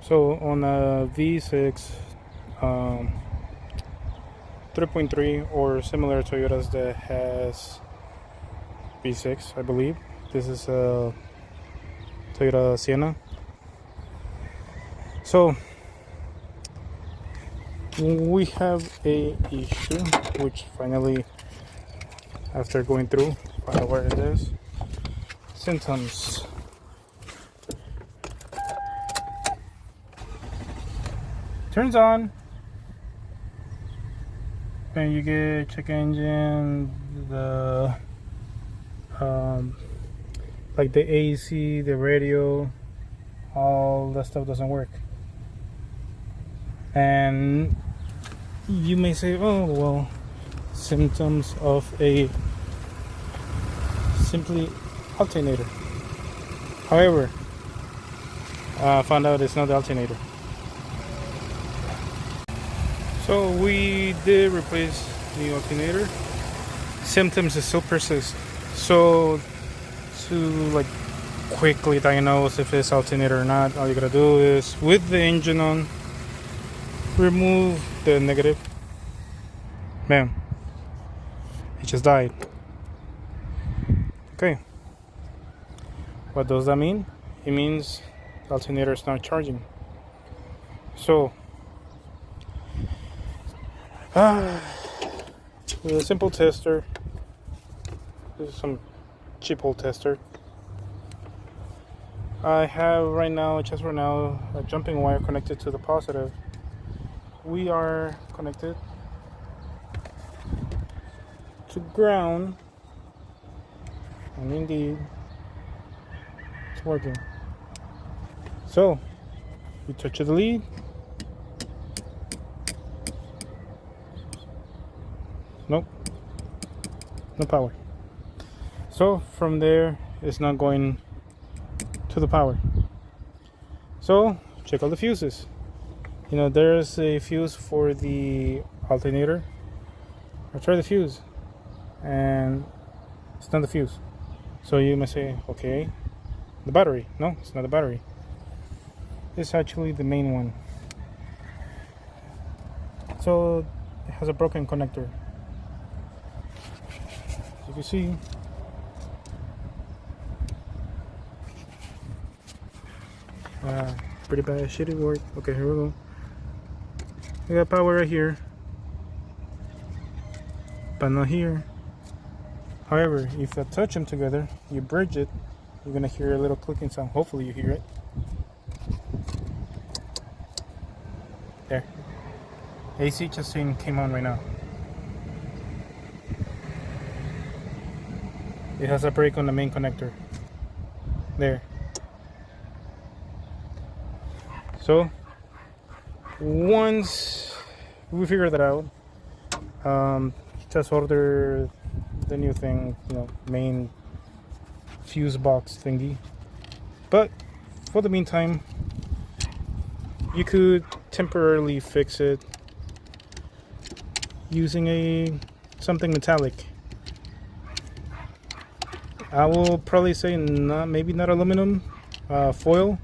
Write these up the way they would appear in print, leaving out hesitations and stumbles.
So on a V6 3.3 or similar Toyotas that has V6, I believe. This is a Toyota Sienna. So we have a issue, which finally, after going through, find out where it is. Symptoms. Turns on, and you get check engine, the like the AC, the radio, all that stuff doesn't work. And you may say, oh well, symptoms of a simply alternator. However, I found out it's not the alternator. So we did replace the alternator. Symptoms still persist. So to like quickly diagnose if it's alternator or not, all you gotta do is, with the engine on, remove the negative. Bam. It just died. Okay. What does that mean? It means the alternator is not charging. So with a simple tester, this is some cheap old tester. I have right now, just right now, a jumping wire connected to the positive. We are connected to ground, and indeed it's working. So you touch the lead, nope, no power. So from there it's not going to the power. So check all the fuses. You know, there's a fuse for the alternator. I tried the fuse and it's not the fuse. So you may say, okay, the battery. No, it's not the battery. It's actually the main one. So it has a broken connector. As you can see, pretty bad shitty work. Okay, here we go. We got power right here, but not here. However, if I touch them together, you bridge it, you're gonna hear a little clicking sound. Hopefully you hear it. There. AC just came on right now. It has a break on the main connector. There. So once we figure that out, just order the new thing, you know, main fuse box thingy. But for the meantime, you could temporarily fix it using something metallic. I will probably say maybe not aluminum, foil.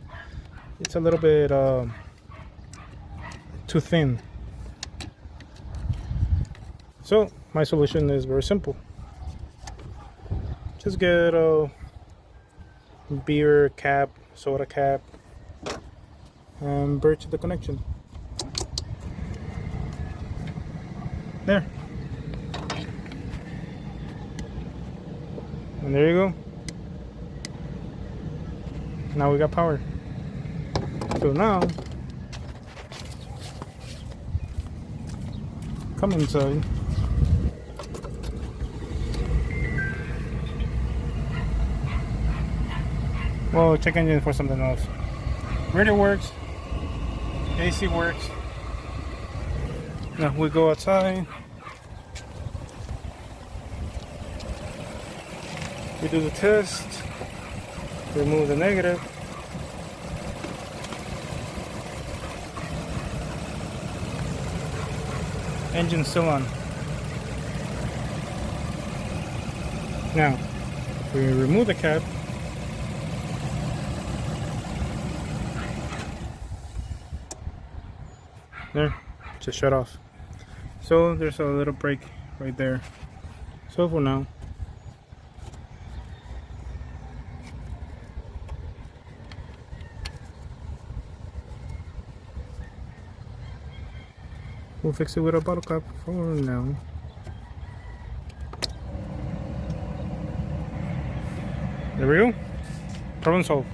It's a little bit too thin. So my solution is very simple. Just get a beer cap, soda cap, and bridge the connection. There. And there you go. Now we got power. So now, come inside. Well, check engine for something else. Radio works, AC works. Now we go outside. We do the test. Remove the negative. Engine still on. Now, we remove the cap. There, just shut off. So there's a little break right there. So for now, we'll fix it with a bottle cap for now. There we go. Problem solved.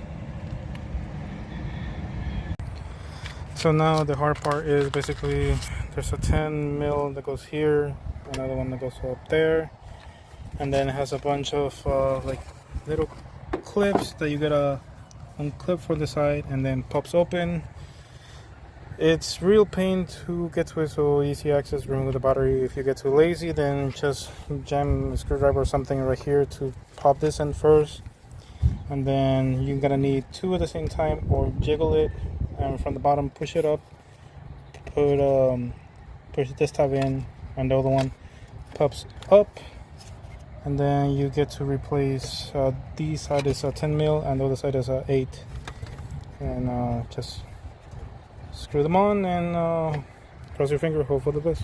So now the hard part is basically there's a 10 mil that goes here, another one that goes up there, and then it has a bunch of like little clips that you gotta unclip for the side and then pops open. It's real pain to get to it, so easy access, remove the battery. If you get too lazy, then just jam a screwdriver or something right here to pop this in first, and then you're gonna need two at the same time or jiggle it, and from the bottom push it up, push this tab in, and the other one pops up, and then you get to replace this side is a 10 mil and the other side is a 8, and just screw them on and cross your finger, hope for the best.